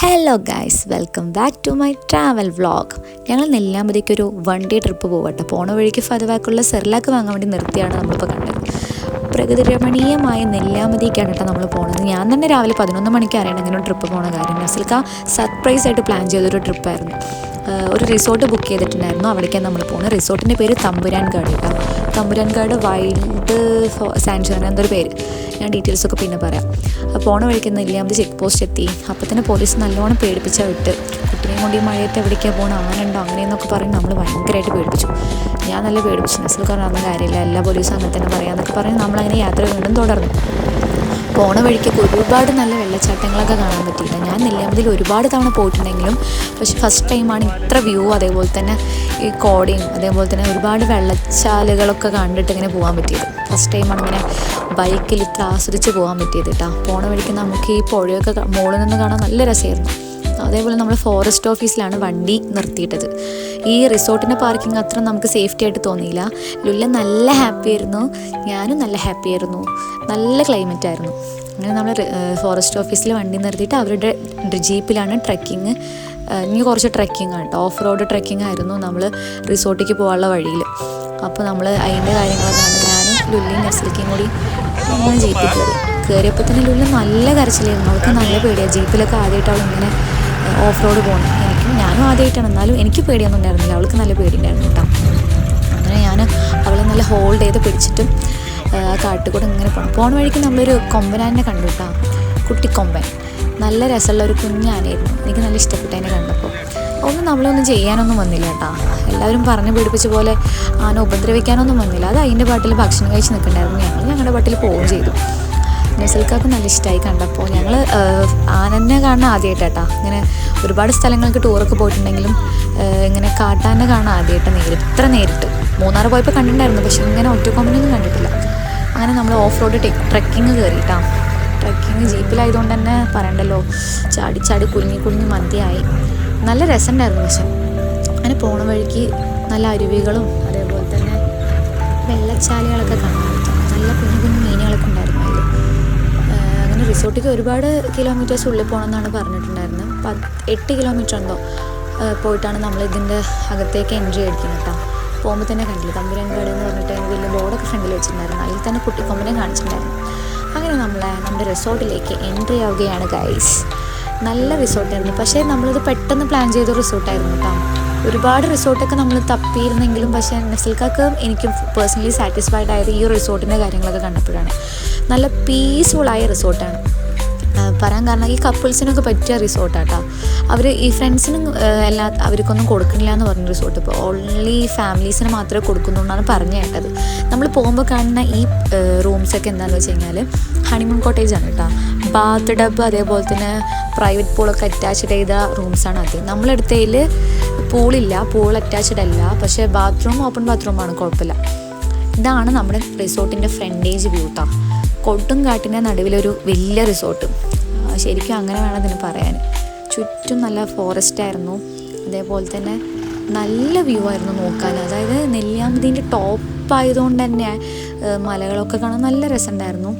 Hello guys, welcome back to my travel vlog. ഞങ്ങൾ നെല്ലിയാമ്പതിക്ക് ഒരു 1 ഡേ ട്രിപ്പ് പോകട്ടെ. പോണ വഴിക്ക് ഫതവാക്കുള്ള സെർലാക്ക് വാങ്ങാൻ വേണ്ടി നിർത്തിയാണ് നമ്മളിപ്പോൾ കണ്ടത്. പ്രകൃതി രമണീയമായ നെല്ലിയാമ്പതിക്കാണ് കേട്ടോ നമ്മൾ പോകുന്നത്. ഞാൻ തന്നെ രാവിലെ 11 മണിക്ക് അറിയണം ഇങ്ങനെ ട്രിപ്പ് പോണ കാര്യം. നസ്ലിക്ക സർപ്രൈസ് ആയിട്ട് പ്ലാൻ ചെയ്തൊരു ട്രിപ്പായിരുന്നു. ഒരു റിസോർട്ട് ബുക്ക് ചെയ്തിട്ടുണ്ടായിരുന്നു. അവിടേക്കാണ് നമ്മൾ പോകുന്നത്. റിസോർട്ടിൻ്റെ പേര് തമ്പുരാൻകാട് കേട്ടോ. തമ്പുരാൻകാട് വൈൽഡ് സാങ്ച്വറി എന്തൊരു പേര്. ഞാൻ ഡീറ്റെയിൽസൊക്കെ പിന്നെ പറയാം. പോണ വഴിക്ക് നെല്ലിയാമ്പതി ചെക്ക് പോസ്റ്റ് എത്തി. അപ്പോൾ തന്നെ പോലീസ് നല്ലോണം പേടിപ്പിച്ചാൽ വിട്ട്. കുട്ടിനെയും കൊണ്ട് ഈ മഴയത്ത് എവിടേക്കാണ് പോകണം, ആനുണ്ടോ അങ്ങനെയെന്നൊക്കെ പറഞ്ഞ് നമ്മൾ ഭയങ്കരമായിട്ട് പേടിപ്പിച്ചു. ഞാൻ നല്ല പേടിപ്പിച്ചു. നസ്ലിൽ പറഞ്ഞ കാര്യമില്ല, എല്ലാ പോലീസും അങ്ങനെ തന്നെ പറയാമെന്നൊക്കെ പറഞ്ഞ് നമ്മളങ്ങനെ യാത്ര വീണ്ടും തുടർന്നു. പോണ വഴിക്ക് ഒരുപാട് നല്ല വെള്ളച്ചാട്ടങ്ങളൊക്കെ കാണാൻ പറ്റിയില്ല. ഞാൻ നെല്ലിയാമ്പതിയിൽ ഒരുപാട് തവണ പോയിട്ടുണ്ടെങ്കിലും പക്ഷെ ഫസ്റ്റ് ടൈമാണ് ഇത്ര വ്യൂ, അതേപോലെ തന്നെ ഈ കോടയും അതേപോലെ തന്നെ ഒരുപാട് വെള്ളച്ചാലുകളൊക്കെ കണ്ടിട്ട് ഇങ്ങനെ പോകാൻ പറ്റിയത്. ഫസ്റ്റ് ടൈമാണ് ഇങ്ങനെ ബൈക്കിൽ ഇത്ര ആസ്വദിച്ച് പോകാൻ പറ്റിയത് കേട്ടോ. പോണ വഴിക്ക് നമുക്ക് ഈ പുഴയൊക്കെ മുകളിൽ നിന്ന് കാണാൻ നല്ല രസമായിരുന്നു. അതേപോലെ നമ്മൾ ഫോറസ്റ്റ് ഓഫീസിലാണ് വണ്ടി നിർത്തിയിട്ടത്. ഈ റിസോർട്ടിൻ്റെ പാർക്കിംഗ് അത്ര നമുക്ക് സേഫ്റ്റി ആയിട്ട് തോന്നിയില്ല. ലുല്ല നല്ല ഹാപ്പി ആയിരുന്നു, ഞാനും നല്ല ഹാപ്പി ആയിരുന്നു. നല്ല ക്ലൈമറ്റ് ആയിരുന്നു. അങ്ങനെ നമ്മൾ ഫോറസ്റ്റ് ഓഫീസിൽ വണ്ടി നിർത്തിയിട്ട് അവരുടെ ജീപ്പിലാണ് ട്രെക്കിങ്. ഇനി കുറച്ച് ട്രെക്കിംഗ് ആണ് കേട്ടോ, ഓഫ് റോഡ് ട്രെക്കിംഗ് ആയിരുന്നു നമ്മൾ റിസോർട്ടിലേക്ക് പോകാനുള്ള വഴിയിൽ. അപ്പോൾ നമ്മൾ അതിൻ്റെ കാര്യങ്ങളൊക്കെ കണ്ട് ഞാനും ലുല്ലയും നസ്ലിക്കയും കൂടി അങ്ങനെ ജീപ്പിൽ കയറിയപ്പോൾ തന്നെ ലുല്ല നല്ല കരച്ചിലായിരുന്നു. അവൾക്ക് നല്ല പേടിയാണ്. ജീപ്പിലൊക്കെ ആദ്യമായിട്ട് അവൾ ഇങ്ങനെ ഓഫ് റോഡ് പോകണം. ഞാനും ആദ്യമായിട്ടാണ്, എന്നാലും എനിക്ക് പേടിയൊന്നും ഉണ്ടായിരുന്നില്ല. അവൾക്ക് നല്ല പേടിയുണ്ടായിരുന്നു കേട്ടോ. അങ്ങനെ ഞാൻ അവളെ നല്ല ഹോൾഡ് ചെയ്ത് പിടിച്ചിട്ടും കാട്ടിൽ ഇങ്ങനെ പോണ വഴിക്ക് നമ്മളൊരു കൊമ്പനാനെ കണ്ടു കേട്ടോ. കുട്ടിക്കൊമ്പൻ, നല്ല രസമുള്ള ഒരു കുഞ്ഞാനായിരുന്നു. എനിക്ക് നല്ല ഇഷ്ടപ്പെട്ടു അതിനെ കണ്ടപ്പോൾ. നമ്മളൊന്നും ചെയ്യാനൊന്നും വന്നില്ല കേട്ടോ. എല്ലാവരും പറഞ്ഞ് പിടിപ്പിച്ച പോലെ ആന ഉപദ്രവിക്കാനൊന്നും വന്നില്ല. അത് അതിൻ്റെ പാട്ടിൽ ഭക്ഷണം കഴിച്ച് നിൽക്കണ്ടായിരുന്നു. ഞങ്ങളുടെ പാട്ടിൽ പോവുകയും ചെയ്തു. നസൽക്കാർക്ക് നല്ല ഇഷ്ടമായി കണ്ടപ്പോൾ. ഞങ്ങൾ ആനനെ കാണാൻ ആദ്യമായിട്ടാ. ഇങ്ങനെ ഒരുപാട് സ്ഥലങ്ങൾക്ക് ടൂറൊക്കെ പോയിട്ടുണ്ടെങ്കിലും ഇങ്ങനെ കാട്ടാനെ കാണാൻ ആദ്യമായിട്ട് ഇത്ര നേരിട്ട്. മൂന്നാർ പോയപ്പോൾ കണ്ടിട്ടുണ്ടായിരുന്നു, പക്ഷെ ഇങ്ങനെ ഒറ്റക്കൊമ്പനൊന്നും കണ്ടിട്ടില്ല. അങ്ങനെ നമ്മൾ ഓഫ് റോഡ് ട്രെക്കിങ് കയറിയിട്ടാ. ട്രെക്കിങ് ജീപ്പിലായതുകൊണ്ട് തന്നെ പറയണ്ടല്ലോ, ചാടി ചാടി കുലുങ്ങി മന്തിയായി. നല്ല രസമുണ്ടായിരുന്നു. പക്ഷെ അങ്ങനെ പോണ വഴിക്ക് നല്ല അരുവികളും അതേപോലെ തന്നെ വെള്ളച്ചാലുകളൊക്കെ കാണാൻ പറ്റും. നല്ല കുഞ്ഞു മീനുകളൊക്കെ ഉണ്ടായിരുന്നു അതിൽ. അങ്ങനെ റിസോർട്ടിലേക്ക് ഒരുപാട് കിലോമീറ്റേഴ്സ് ഉള്ളിൽ പോകണമെന്നാണ് പറഞ്ഞിട്ടുണ്ടായിരുന്നത്. 8 കിലോമീറ്റർ എന്തോ പോയിട്ടാണ് നമ്മൾ ഇതിൻ്റെ അകത്തേക്ക് എൻട്രി അടിക്കുന്നത് കേട്ടോ. പോകുമ്പോൾ തന്നെ കണ്ടില്ല, തമ്പുരാൻകാട് എന്ന് പറഞ്ഞിട്ട് വലിയ ബോർഡൊക്കെ ഫ്രണ്ടിൽ വെച്ചിട്ടുണ്ടായിരുന്നു. അതിൽ തന്നെ കുട്ടിക്കൊമ്പനെ കാണിച്ചിട്ടുണ്ടായിരുന്നു. അങ്ങനെ നമ്മുടെ റിസോർട്ടിലേക്ക് എൻട്രി ആവുകയാണ് ഗൈസ്. നല്ല റിസോർട്ടായിരുന്നു. പക്ഷേ നമ്മളിത് പെട്ടെന്ന് പ്ലാൻ ചെയ്ത റിസോർട്ടായിരുന്നു കേട്ടോ. ഒരുപാട് റിസോർട്ടൊക്കെ നമ്മൾ തപ്പിയിരുന്നെങ്കിലും പക്ഷേ നസൽക്കാക്ക് എനിക്ക് പേഴ്സണലി സാറ്റിസ്ഫൈഡ് ആയത് ഈ റിസോർട്ടിൻ്റെ കാര്യങ്ങളൊക്കെ കണ്ടപ്പോഴാണ്. നല്ല പീസ്ഫുള്ളായ റിസോർട്ടാണ്. പറയാൻ കാരണം ഈ കപ്പിൾസിനൊക്കെ പറ്റിയ റിസോർട്ടാട്ടോ. അവർ ഈ ഫ്രണ്ട്സിനും അവർക്കൊന്നും കൊടുക്കുന്നില്ല എന്ന് പറഞ്ഞ റിസോർട്ട് ഇപ്പോൾ ഓൺലി ഫാമിലീസിന് മാത്രമേ കൊടുക്കുന്നുള്ളൂ പറഞ്ഞു കേട്ടത്. നമ്മൾ പോകുമ്പോൾ കാണുന്ന ഈ റൂംസൊക്കെ എന്താണെന്ന് വെച്ച് കഴിഞ്ഞാൽ ഹണിമൂൺ കോട്ടേജാണ് കേട്ടോ. ബാത്ത് ടബ് അതേപോലെ തന്നെ പ്രൈവറ്റ് പൂളൊക്കെ അറ്റാച്ച്ഡ് ചെയ്ത റൂംസാണ് അത്. നമ്മളെടുത്തതിൽ പൂളില്ല, പൂൾ അറ്റാച്ച്ഡ് അല്ല, പക്ഷേ ബാത്റൂം ഓപ്പൺ ബാത്റൂമാണ്, കുഴപ്പമില്ല. ഇതാണ് നമ്മുടെ റിസോർട്ടിൻ്റെ ഫ്രണ്ടേജ് വ്യൂ കേട്ടോ. കൊടുങ്കാട്ടിൻ്റെ നടുവിലൊരു വലിയ റിസോർട്ട്. ശരിക്കും അങ്ങനെ വേണം ഇതിന് പറയാൻ. ചുറ്റും നല്ല ഫോറസ്റ്റ് ആയിരുന്നു. അതേപോലെ തന്നെ നല്ല വ്യൂ ആയിരുന്നു നോക്കാൻ. അതായത് നെല്ലിയാമ്പതിൻ്റെ ടോപ്പായതുകൊണ്ട് തന്നെ മലകളൊക്കെ കാണാൻ നല്ല രസമുണ്ടായിരുന്നു.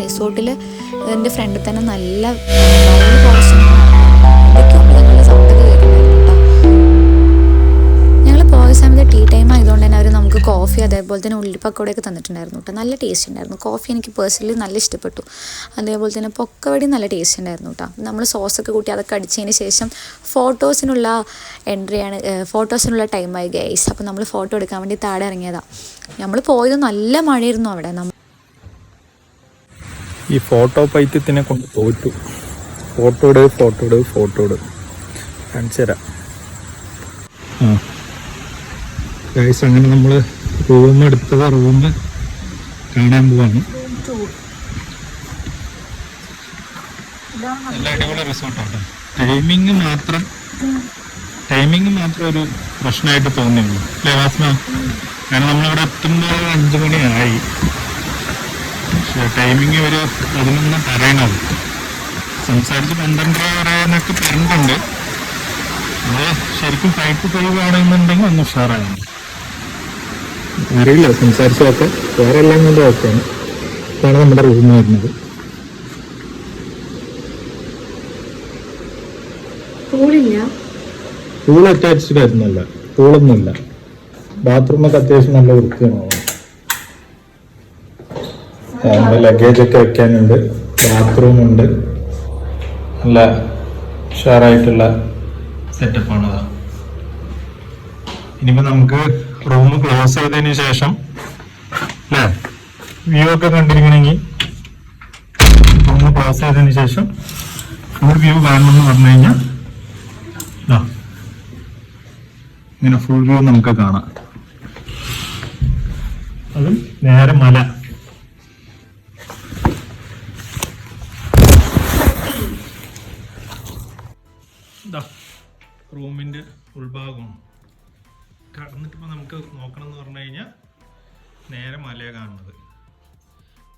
റിസോർട്ടിൽ എൻ്റെ ഫ്രണ്ടിൽ തന്നെ നല്ല ഫോറസ്റ്റ് ഞങ്ങളുടെ സൗണ്ടൊക്കെ കേൾക്കുന്നുണ്ടായിരുന്നു കേട്ടോ. ഞങ്ങൾ പോയ സമയത്ത് ടീ ടൈം ആയതുകൊണ്ട് തന്നെ അവർ നമുക്ക് കോഫി അതേപോലെ തന്നെ ഉള്ളിപ്പക്കോടയൊക്കെ തന്നിട്ടുണ്ടായിരുന്നു കേട്ടോ. നല്ല ടേസ്റ്റ് ഉണ്ടായിരുന്നു. കോഫി എനിക്ക് പേഴ്സണലി നല്ല ഇഷ്ടപ്പെട്ടു. അതേപോലെ തന്നെ പൊക്കവടി നല്ല ടേസ്റ്റ് ഉണ്ടായിരുന്നു കേട്ടോ. നമ്മൾ സോസൊക്കെ കൂട്ടി അതൊക്കെ അടിച്ചതിന് ശേഷം ഫോട്ടോസിനുള്ള എൻട്രിയാണ്, ഫോട്ടോസിനുള്ള ടൈമായി ഗൈസ്. അപ്പോൾ നമ്മൾ ഫോട്ടോ എടുക്കാൻ വേണ്ടി താഴെ ഇറങ്ങിയതാണ്. നമ്മൾ പോയത് നല്ല മഴയായിരുന്നു അവിടെ. ഈ ഫോട്ടോ പൈത്യത്തിനെ കൊണ്ട് തോറ്റു. ഫോട്ടോ ഇട് കാണിച്ചു തരാം. ഗൈസ്, അങ്ങനെ നമ്മൾ റൂം കാണാൻ പോവാണ്. നല്ല അടിപൊളി റിസോർട്ടാണ്. ടൈമിങ് മാത്രം ഒരു പ്രശ്നമായിട്ട് തോന്നിയുള്ളൂ അല്ലേ വാസ്ന? കാരണം നമ്മളിവിടെ എത്തുമ്പോൾ 5 മണിയായി. പക്ഷേ ടൈമിങ് ഒരു 11 പറയണത്. സംസാരിച്ച് 12 പറയാനൊക്കെ പറഞ്ഞിട്ടുണ്ട്. അത് ശരിക്കും ഫ്ലൈറ്റ് കഴിയുകയാണെന്നുണ്ടെങ്കിൽ ഒന്ന് ഉഷാറാണ്. അറിയില്ല, സംസാരിച്ചതൊക്കെ വേറെ എല്ലാം കൊണ്ട് ഓക്കെയാണ്. ഇതാണ് നമ്മുടെ റൂം വരുന്നത്. Pool attached ആയിരുന്നല്ല, പൂളൊന്നുമില്ല. ബാത്റൂമൊക്കെ അത്യാവശ്യം നല്ല വൃത്തിയാണ്. ലഗേജ് ഒക്കെ വെക്കാനുണ്ട്, ബാത്റൂം ഉണ്ട്, നല്ല ഉഷാറായിട്ടുള്ള സെറ്റപ്പാണ്. ഇനിയിപ്പോ നമുക്ക് റൂം ക്ലോസ് ചെയ്തതിന് ശേഷം അല്ലേ, വ്യൂ ഒക്കെ കണ്ടിരിക്കണമെങ്കിൽ റൂം ക്ലോസ് ചെയ്തതിന് ശേഷം ഫുൾ വ്യൂ കാണണമെന്ന് പറഞ്ഞു കഴിഞ്ഞാൽ ഇങ്ങനെ ഫുൾ വ്യൂ നമുക്ക് കാണാം. അതും നേരെ മല. റൂമിന്റെ ഉൾഭാഗമാണ്. കടന്നിട്ടിപ്പോ നമുക്ക് നോക്കണം എന്ന് പറഞ്ഞു കഴിഞ്ഞാൽ നേരെ മലയാണ് കാണുന്നത്.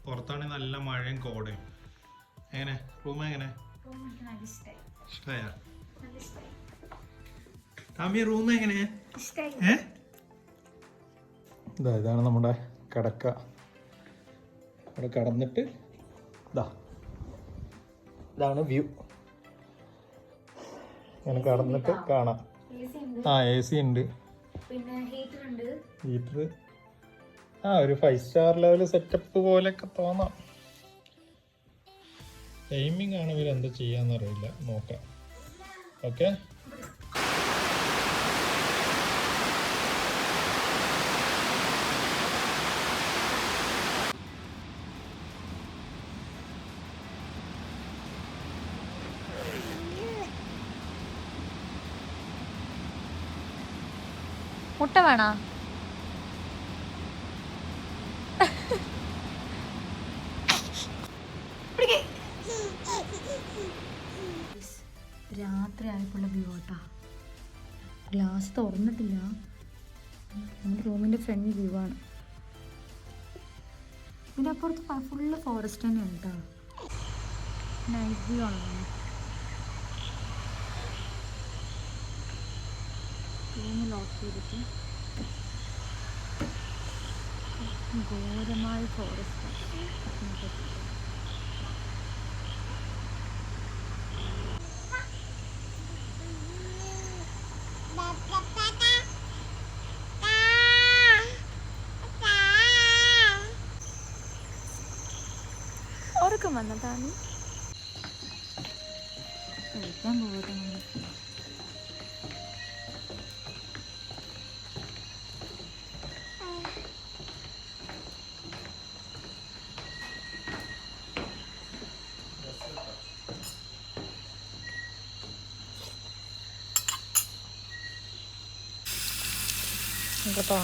പുറത്താണെങ്കിൽ നല്ല മഴയും കോടയും. എങ്ങനെ റൂം എങ്ങനെ ഇഷ്ടമായ താമിയ റൂം എങ്ങനെ? ഇതാണ് നമ്മുടെ കിടക്ക. അവിടെ കടന്നിട്ട് ഇതാണ് വ്യൂ. ഇങ്ങനെ കടന്നിട്ട് കാണാം. AC ഉണ്ട്, ഹീറ്റർ. ഒരു 5 സ്റ്റാർ ലെവൽ സെറ്റപ്പ് പോലെയൊക്കെ തോന്നാം. ടൈമിംഗ് ആണ് ഇവർ എന്താ ചെയ്യാന്നറിയില്ല, നോക്കാം. ഓക്കെ, മുട്ട വേണോ? രാത്രി ആയപ്പോഴുള്ള വ്യൂ കേട്ടാ. ഗ്ലാസ് തുറന്നിട്ടില്ല. നമ്മുടെ റൂമിന്റെ ഫ്രണ്ട് വ്യൂ ആണ്. ഇതിന്റെ അപ്പുറത്ത് ഫുള്ള് ഫോറസ്റ്റ് തന്നെയാണ് കേട്ടോ. നൈറ്റ് വ്യൂ ആണ്. റൂം ലോക്ക് ചെയ്തിട്ട് ഘോരമായ ഫോറസ്റ്റ്. ഉറക്കം വന്നതാണ്. കഴിക്കാൻ പോകട്ടെ. കേട്ടോ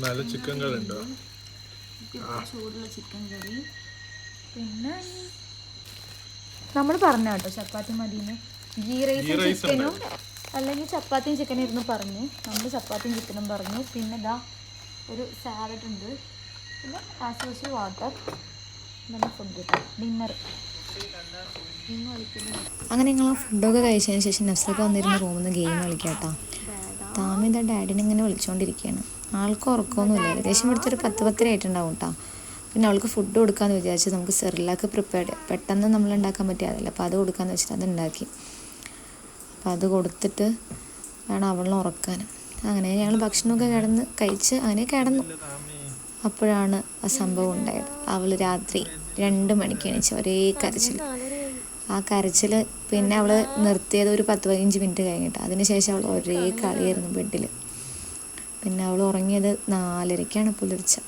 നല്ല ചിക്കൻ കറി ഉണ്ടോ? ചൂടുള്ള ചിക്കൻ കറി. പിന്നെ നമ്മൾ പറഞ്ഞ കേട്ടോ ചപ്പാത്തി മതിന്ന്. ഗീ റൈസും ചിക്കനും അല്ലെങ്കിൽ ചപ്പാത്തിയും ചിക്കനും ഇരുന്ന് പറഞ്ഞു. നമ്മൾ ചപ്പാത്തിയും ചിക്കനും പറഞ്ഞു. പിന്നെ ഇതാ ഒരു സാലഡ് ഉണ്ട്. പിന്നെ ആസ് വാട്ടർ. പിന്നെ ഫുഡ് കിട്ടും. ഡിന്നർ. അങ്ങനെ ഞങ്ങൾ ഫുഡൊക്കെ കഴിച്ചതിന് ശേഷം നഫ്സൊക്കെ വന്നിരുന്ന റൂമിൽ നിന്ന് ഗെയിം കളിക്കാം കേട്ടോ. താമി ഇതാ ഡാഡിനെ ഇങ്ങനെ വിളിച്ചുകൊണ്ടിരിക്കുകയാണ്. ആൾക്ക് ഉറക്കമൊന്നുമില്ല. ഏകദേശം ഇവിടുത്തെ ഒരു 10-10 ആയിട്ടുണ്ടാവും കേട്ടോ. പിന്നെ അവൾക്ക് ഫുഡ് കൊടുക്കാമെന്ന് വിചാരിച്ച് നമുക്ക് സെറിലാക്ക് പ്രിപ്പയർഡ് പെട്ടെന്ന് നമ്മൾ ഉണ്ടാക്കാൻ പറ്റിയതല്ല. അപ്പോൾ അത് കൊടുക്കാമെന്ന് വെച്ചിട്ട് അത് ഉണ്ടാക്കി. അപ്പോൾ അത് കൊടുത്തിട്ട് വേണം അവളെ ഉറക്കാൻ. അങ്ങനെ ഞങ്ങൾ ഭക്ഷണമൊക്കെ കഴിച്ച് അങ്ങനെ കിടന്നു. അപ്പോഴാണ് ആ സംഭവം ഉണ്ടായത്. അവൾ രാത്രി 2 മണിക്ക് എണീച്ച് ഒരേ കരച്ചിൽ. ആ കരച്ചിൽ പിന്നെ അവൾ നിർത്തിയത് ഒരു 10-15 മിനിറ്റ് കഴിഞ്ഞിട്ട്. അതിനുശേഷം അവൾ ഒരേ കളിയായിരുന്നു ബെഡിൽ. പിന്നെ അവൾ ഉറങ്ങിയത് 4:30 പുലർച്ചെ.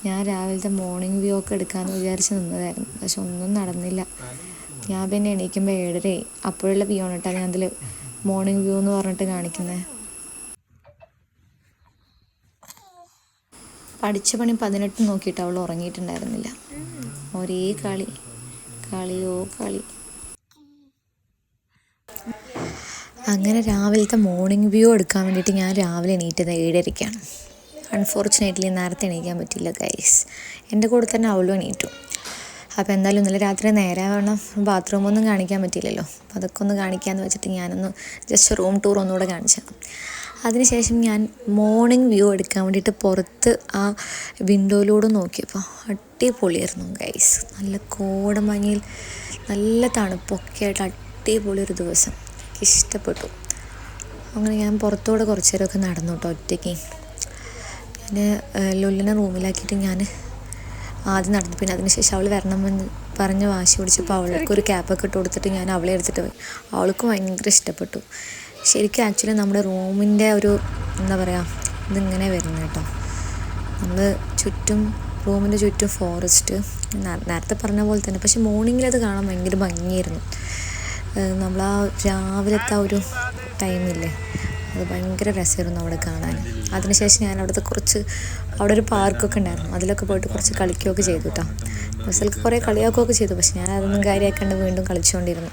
ഞാൻ രാവിലത്തെ മോർണിംഗ് വ്യൂ ഒക്കെ എടുക്കാമെന്ന് വിചാരിച്ച് നിന്നതായിരുന്നു. പക്ഷെ ഒന്നും നടന്നില്ല. ഞാൻ പിന്നെ എണീക്കുമ്പോൾ 7:30. അപ്പോഴുള്ള വ്യൂ ആണ് കേട്ടോ ഞാൻ അതിൽ മോർണിംഗ് വ്യൂ എന്ന് പറഞ്ഞിട്ട് കാണിക്കുന്നത്. പഠിച്ച പണി 18 നോക്കിയിട്ട് അവൾ ഉറങ്ങിയിട്ടുണ്ടായിരുന്നില്ല. ഒരേ കളിയോ കളി. അങ്ങനെ രാവിലത്തെ മോർണിംഗ് വ്യൂ എടുക്കാൻ വേണ്ടിയിട്ട് ഞാൻ രാവിലെ എണീറ്റത് 7:30. അൺഫോർച്ചുനേറ്റ്ലി നേരത്തെ എണീക്കാൻ പറ്റില്ല ഗൈസ്. എൻ്റെ കൂടെ തന്നെ അവളും എണീറ്റു. അപ്പോൾ എന്തായാലും ഇന്നലെ രാത്രി നേരെ വേണം ബാത്റൂമൊന്നും കാണിക്കാൻ പറ്റില്ലല്ലോ. അപ്പോൾ അതൊക്കെ ഒന്ന് കാണിക്കാമെന്ന് വെച്ചിട്ട് ഞാനൊന്ന് ജസ്റ്റ് റൂം ടൂർ ഒന്നുകൂടെ കാണിച്ചു. അതിനുശേഷം ഞാൻ മോർണിംഗ് വ്യൂ എടുക്കാൻ വേണ്ടിയിട്ട് പുറത്ത് ആ വിൻഡോയിലൂടെ നോക്കിയപ്പോൾ അടിപൊളിയായിരുന്നു ഗൈസ്. നല്ല കോടമഞ്ഞിൽ നല്ല തണുപ്പൊക്കെ ആയിട്ട് അടിപൊളി ഒരു ദിവസം. എനിക്ക് ഇഷ്ടപ്പെട്ടു. അങ്ങനെ ഞാൻ പുറത്തോടെ കുറച്ച് നേരമൊക്കെ നടന്നു കേട്ടോ ഒറ്റയ്ക്ക്. ഞാൻ ലുല്ലിനെ റൂമിലാക്കിയിട്ട് ഞാൻ ആദ്യം നടന്നു. പിന്നെ അതിനുശേഷം അവൾ വരണമെന്ന് പറഞ്ഞ് വാശി പിടിച്ചപ്പോൾ അവൾക്കൊരു ക്യാപ്പൊക്കെ ഇട്ട് കൊടുത്തിട്ട് ഞാൻ അവളെ എടുത്തിട്ട് പോയി. അവൾക്ക് ഭയങ്കര ഇഷ്ടപ്പെട്ടു. ശരിക്കും ആക്ച്വലി നമ്മുടെ റൂമിൻ്റെ ഒരു എന്താ പറയുക ഇതിങ്ങനെ വരുന്നത് കേട്ടോ. നമ്മൾ റൂമിൻ്റെ ചുറ്റും ഫോറസ്റ്റ് നേരത്തെ പറഞ്ഞ പോലെ തന്നെ. പക്ഷെ മോർണിംഗിൽ അത് കാണാൻ ഭയങ്കര ഭംഗിയായിരുന്നു. നമ്മൾ ആ രാവിലത്തെ ഒരു ടൈമില്ലേ, അത് ഭയങ്കര രസമായിരുന്നു അവിടെ കാണാൻ. അതിനുശേഷം ഞാൻ അവിടെ ഒരു പാർക്കൊക്കെ ഉണ്ടായിരുന്നു. അതിലൊക്കെ പോയിട്ട് കുറച്ച് കളിക്കുകയൊക്കെ ചെയ്തു കേട്ടോ. ബസ്സിലൊക്കെ കുറേ കളിയാക്കുകയൊക്കെ ചെയ്തു. പക്ഷെ ഞാൻ അതൊന്നും കാര്യമാക്കാണ്ട് വീണ്ടും കളിച്ചുകൊണ്ടിരുന്നു.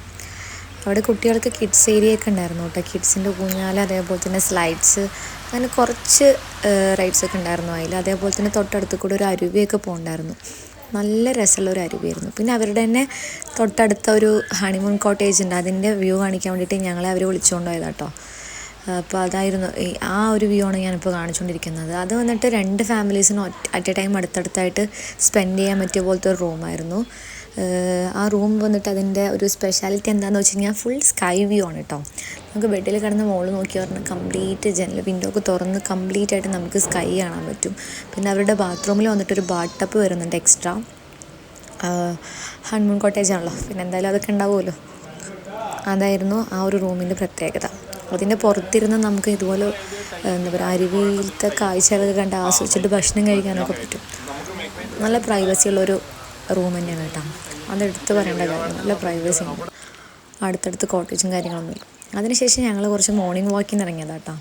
അവിടെ കുട്ടികൾക്ക് കിഡ്സ് ഏരിയ ഒക്കെ ഉണ്ടായിരുന്നു കേട്ടോ. കിഡ്സിൻ്റെ ഊഞ്ഞാൽ, അതേപോലെ തന്നെ സ്ലൈഡ്സ്, അങ്ങനെ കുറച്ച് റൈഡ്സൊക്കെ ഉണ്ടായിരുന്നു അതിൽ. അതേപോലെ തന്നെ തൊട്ടടുത്ത് കൂടെ ഒരു അരുവിയൊക്കെ പോകണ്ടായിരുന്നു. നല്ല രസമുള്ള ഒരു അരുവിയായിരുന്നു. പിന്നെ അവരുടെ തന്നെ തൊട്ടടുത്ത ഒരു ഹണിമൂൺ കോട്ടേജ് ഉണ്ട്. അതിൻ്റെ വ്യൂ കാണിക്കാൻ വേണ്ടിയിട്ട് ഞങ്ങളെ അവർ വിളിച്ചുകൊണ്ട് പോയതാണ് കേട്ടോ. അപ്പോൾ അതായിരുന്നു ആ ഒരു വ്യൂ ആണ് ഞാനിപ്പോൾ കാണിച്ചുകൊണ്ടിരിക്കുന്നത്. അത് വന്നിട്ട് 2 ഫാമിലീസിനും അറ്റ് എ ടൈം അടുത്തടുത്തായിട്ട് സ്പെൻഡ് ചെയ്യാൻ പറ്റിയ പോലത്തെ ഒരു റൂമായിരുന്നു. ആ റൂം വന്നിട്ട് അതിൻ്റെ ഒരു സ്പെഷ്യാലിറ്റി എന്താണെന്ന് വെച്ച് കഴിഞ്ഞാൽ ഫുൾ സ്കൈ വ്യൂ ആണ് കേട്ടോ. നമുക്ക് ബെഡിൽ കിടന്ന് മുകളിൽ നോക്കി പറഞ്ഞാൽ കംപ്ലീറ്റ് ജനൽ വിൻഡോ ഒക്കെ തുറന്ന് കംപ്ലീറ്റ് ആയിട്ട് നമുക്ക് സ്കൈ കാണാൻ പറ്റും. പിന്നെ അവരുടെ ബാത്റൂമിൽ വന്നിട്ടൊരു ബാത്ത് ടബ് വരുന്നുണ്ട് എക്സ്ട്രാ. ഹണിമൂൺ കോട്ടേജ് ആണല്ലോ, പിന്നെ എന്തായാലും അതൊക്കെ ഉണ്ടാവുമല്ലോ. അതായിരുന്നു ആ ഒരു റൂമിൻ്റെ പ്രത്യേകത. അതിൻ്റെ പുറത്തിരുന്ന് നമുക്ക് ഇതുപോലെ എന്താ പറയുക അരുവിയിലത്തെ കാഴ്ചകളൊക്കെ കണ്ട് ആസ്വദിച്ചിട്ട് ഭക്ഷണം കഴിക്കാനൊക്കെ പറ്റും. നല്ല പ്രൈവസി ഉള്ളൊരു റൂം തന്നെയാണ് കേട്ടോ. അതെടുത്ത് പറയേണ്ട കാര്യം, നല്ല പ്രൈവസി ഉണ്ട്. അടുത്തടുത്ത് കോട്ടേജും കാര്യങ്ങളൊന്നുമില്ല. അതിനുശേഷം ഞങ്ങൾ കുറച്ച് മോർണിംഗ് വാക്കിന് ഇറങ്ങിയതാണ് കേട്ടോ.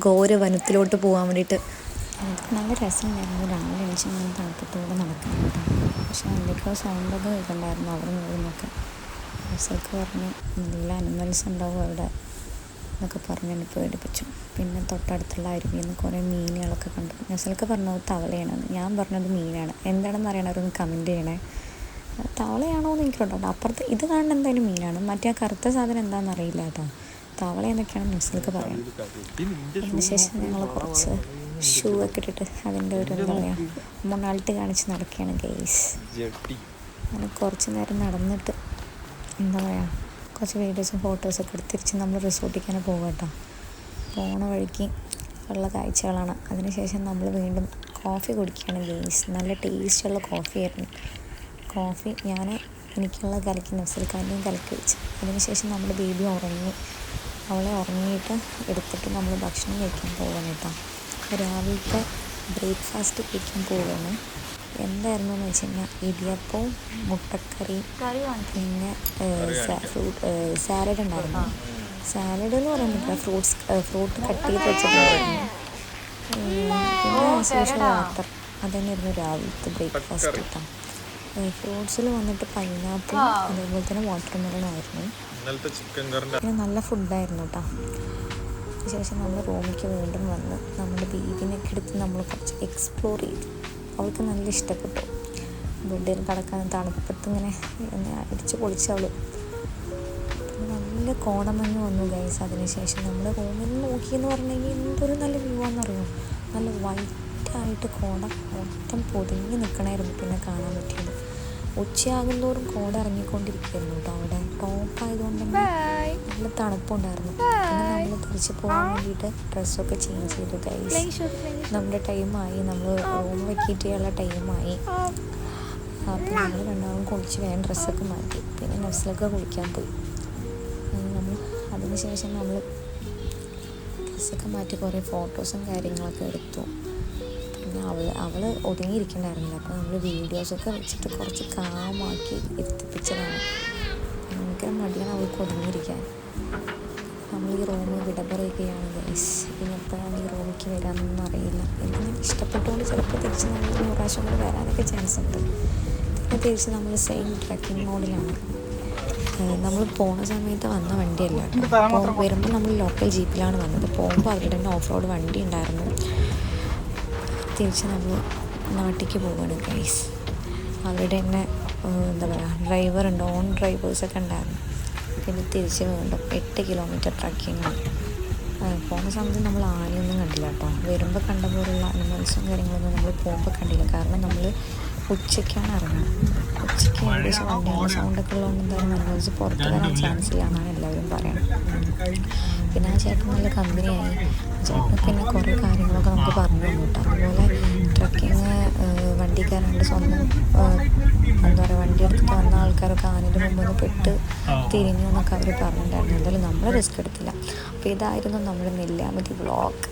ഘോര വനത്തിലോട്ട് പോകാൻ വേണ്ടിയിട്ട്. നല്ല രസമുണ്ടായിരുന്നു. രാവിലെ എണീച്ച് ഞാൻ തണുപ്പത്തോടെ നടക്കാൻ കേട്ടോ. പക്ഷേ എന്തൊക്കെയോ സൗണ്ടൊക്കെ കേൾക്കണ്ടായിരുന്നു അവിടെ നിന്നൊക്കെ. ബസ്സൊക്കെ പറഞ്ഞ് നല്ല അനിമൽസ് ഉണ്ടാവും അവിടെ എന്നൊക്കെ പറഞ്ഞ് എന്നെ പേടിപ്പിച്ചു. പിന്നെ തൊട്ടടുത്തുള്ള അരുവിയിൽ നിന്ന് കുറേ മീനുകളൊക്കെ കണ്ടു. നസലൊക്കെ പറഞ്ഞത് തവളയാണ്, ഞാൻ പറഞ്ഞത് മീനാണ്. എന്താണെന്ന് അറിയണവരൊന്ന് കമൻറ്റ് ചെയ്യണേ. തവളയാണോ എന്ന് എനിക്കുണ്ടോ. അപ്പുറത്ത് ഇത് കാണുന്ന എന്തായാലും മീനാണ്. മറ്റേ ആ കറുത്ത സാധനം എന്താണെന്ന് അറിയില്ല കേട്ടോ. തവള എന്നൊക്കെയാണ് നസലൊക്കെ പറയുന്നത്. അതിനുശേഷം ഞങ്ങൾ കുറച്ച് ഷൂ ഒക്കെ ഇട്ടിട്ട് അതിൻ്റെ ഒരു എന്താ പറയുക മൊണാലിറ്റി കാണിച്ച് നടക്കുകയാണ് ഗെയ്സ്. അങ്ങനെ കുറച്ച് നേരം നടന്നിട്ട് എന്താ പറയുക കുറച്ച് വീഡിയോസും ഫോട്ടോസൊക്കെ എടുത്ത് തിരിച്ച് നമ്മൾ റിസോർട്ടിലേക്ക് പോകാം കേട്ടോ. പോണ വഴിക്ക് ഉള്ള കാഴ്ചകളാണ്. അതിനുശേഷം നമ്മൾ വീണ്ടും കോഫി കുടിക്കുകയാണ് ഗെയ്സ്. നല്ല ടേസ്റ്റുള്ള കോഫിയായിരുന്നു. കോഫി എനിക്കുള്ള കലക്കി നഫ്സൽക്കാൻ്റെയും കലക്കി വെച്ച്. അതിനുശേഷം നമ്മുടെ ബേബി ഉറങ്ങി. അവളെ ഉറങ്ങിയിട്ട് എടുത്തിട്ട് നമ്മൾ ഭക്ഷണം കഴിക്കാൻ പോകണം കേട്ടോ. രാവിലത്തെ ബ്രേക്ക്ഫാസ്റ്റ് കഴിക്കാൻ പോവുകയാണ്. എന്തായിരുന്നു എന്ന് വെച്ച് കഴിഞ്ഞാൽ ഇടിയപ്പവും മുട്ടക്കറി, പിന്നെ സാലഡ് ഉണ്ടായിരുന്നു. സാലഡ് എന്ന് പറയാൻ പറ്റില്ല, ഫ്രൂട്ട് കട്ട് ചെയ്ത് വെച്ചിട്ടുണ്ടായിരുന്നു. പിന്നെ ശേഷം വാട്ടർ. അതന്നെയായിരുന്നു രാവിലത്തെ ബ്രേക്ക്ഫാസ്റ്റ് കേട്ടോ. ഫ്രൂട്ട്സിൽ വന്നിട്ട് പൈനാപ്പിൾ, അതേപോലെ തന്നെ വാട്ടർ മെലൺ ആയിരുന്നു. പിന്നെ നല്ല ഫുഡായിരുന്നു കേട്ടോ. അതിനുശേഷം നമ്മൾ റൂമിലേക്ക് വീണ്ടും വന്ന് നമ്മുടെ ബേബിനൊക്കെ എടുത്ത് നമ്മൾ കുറച്ച് എക്സ്പ്ലോർ ചെയ്തു. അവൾക്ക് നല്ല ഇഷ്ടപ്പെട്ടു. ബെഡിൽ കിടക്കാൻ തണുപ്പത്ത് ഇങ്ങനെ അടിച്ച് പൊളിച്ചവൾ. പിന്നെ നല്ല കോടമഞ്ഞ് വന്നു ഗൈസ്. അതിനുശേഷം നമ്മൾ റൂമിൽ നിന്ന് നോക്കിയെന്ന് പറഞ്ഞെങ്കിൽ എന്തൊരു നല്ല വ്യൂ ആണെന്നറിയോ. നല്ല വൈറ്റായിട്ട് കോട മൊത്തം പൊതിഞ്ഞ് നിൽക്കണമായിരുന്നു പിന്നെ കാണാൻ പറ്റിയത്. ഉച്ചയാകുന്തോറും കോട ഇറങ്ങിക്കൊണ്ടിരിക്കുകയായിരുന്നു കേട്ടോ. അവിടെ ടോപ്പായതുകൊണ്ട് തന്നെ നല്ല തണുപ്പുണ്ടായിരുന്നു. പിന്നെ നമ്മൾ തിരിച്ച് പോകാൻ വേണ്ടിയിട്ട് ഡ്രസ്സൊക്കെ ചേഞ്ച് ചെയ്തു ഗൈസ്. നമ്മുടെ ടൈമായി, നമ്മൾ റൂം വെക്കേറ്റ് ചെയ്യാനുള്ള ടൈമായി. അപ്പോൾ നമ്മൾ രണ്ടാളും കുളിച്ച് വേഗം ഡ്രസ്സൊക്കെ മാറ്റി. പിന്നെ നഫ്സലൊക്കെ കുളിക്കാൻ പോയി. അതിനുശേഷം നമ്മൾ ഡ്രസ്സൊക്കെ മാറ്റി കുറേ ഫോട്ടോസും കാര്യങ്ങളൊക്കെ എടുത്തു. പിന്നെ അവൾ ഒതുങ്ങിയിരിക്കണ്ടായിരുന്നില്ല. അപ്പോൾ നമ്മൾ വീഡിയോസൊക്കെ വെച്ചിട്ട് കുറച്ച് കാമാക്കി എത്തിപ്പിച്ചതാണ്. ഭയങ്കര മടിയാണ് അവൾക്ക് ഒതുങ്ങിയിരിക്കാൻ. നമ്മൾ ഈ റൂമിൽ വിട പറയുകയാണ് ഗൈസ്. ഇനി എപ്പോഴാണ് ഈ റൂമിലേക്ക് വരാമെന്നൊന്നും അറിയില്ല. എനിക്ക് ഇഷ്ടപ്പെട്ടുകൊണ്ട് ചിലപ്പോൾ തിരിച്ച് നമ്മൾ 100 പ്രാവശ്യം കൂടെ വരാനൊക്കെ ചാൻസ് ഉണ്ട്. പിന്നെ തിരിച്ച് നമ്മൾ സെയിം ട്രക്കിംഗ് മോഡിലാണ്. നമ്മൾ പോണ സമയത്ത് വന്ന വണ്ടിയല്ല കേട്ടോ. വരുമ്പോൾ നമ്മൾ ലോക്കൽ ജീപ്പിലാണ് വന്നത്. പോകുമ്പോൾ അവരുടെ തന്നെ ഓഫ് റോഡ് വണ്ടി ഉണ്ടായിരുന്നു. തിരിച്ച് നമ്മൾ നാട്ടിലേക്ക് പോവുകയാണ് ഗൈസ്. അവരുടെ തന്നെ എന്താ പറയുക ഡ്രൈവറുണ്ട്, ഓൺ ഡ്രൈവേഴ്സൊക്കെ ഉണ്ടായിരുന്നു. പിന്നെ തിരിച്ച് വീണ്ടും 8 കിലോമീറ്റർ ട്രക്കിങ്ങാണ്. പോകുന്ന സമയത്ത് നമ്മൾ ആനയൊന്നും കണ്ടില്ല കേട്ടോ. വരുമ്പോൾ കണ്ട പോലുള്ള അനിമൽസും കാര്യങ്ങളൊന്നും നമ്മൾ പോകുമ്പോൾ കണ്ടില്ല. കാരണം നമ്മൾ ഉച്ചയ്ക്കാണ് ഇറങ്ങുന്നത്. ഉച്ചയ്ക്ക് ഏകദേശം വണ്ടികളുടെ സൗണ്ടൊക്കെ ഉള്ളതുകൊണ്ട് എന്തായാലും അനിമൽസ് പുറത്ത് വരാൻ ചാൻസ് ഇല്ല എന്നാണ് എല്ലാവരും പറയുന്നത്. പിന്നെ ആ ചേട്ടൻ നല്ല കമ്പനിയായി. ചേട്ടൻ പിന്നെ കുറേ കാര്യങ്ങളൊക്കെ നമുക്ക് പറഞ്ഞു തന്നു കേട്ടോ. അതുപോലെ ട്രക്കിങ് വണ്ടി കയറാണ്ട് സ്വന്തം എന്താ പറയുക വണ്ടി എടുത്തിട്ട് വന്ന ആൾക്കാരൊക്കെ ആനയുടെ മുമ്പിൽ നിന്ന് പെട്ട് തിരിഞ്ഞു എന്നൊക്കെ അവർ പറഞ്ഞിട്ടുണ്ടായിരുന്നു. എന്തായാലും നമ്മൾ റിസ്ക് എടുത്തില്ല. അപ്പോൾ ഇതായിരുന്നു നമ്മുടെ നെല്ലിയാമ്പതി വ്ളോഗ്.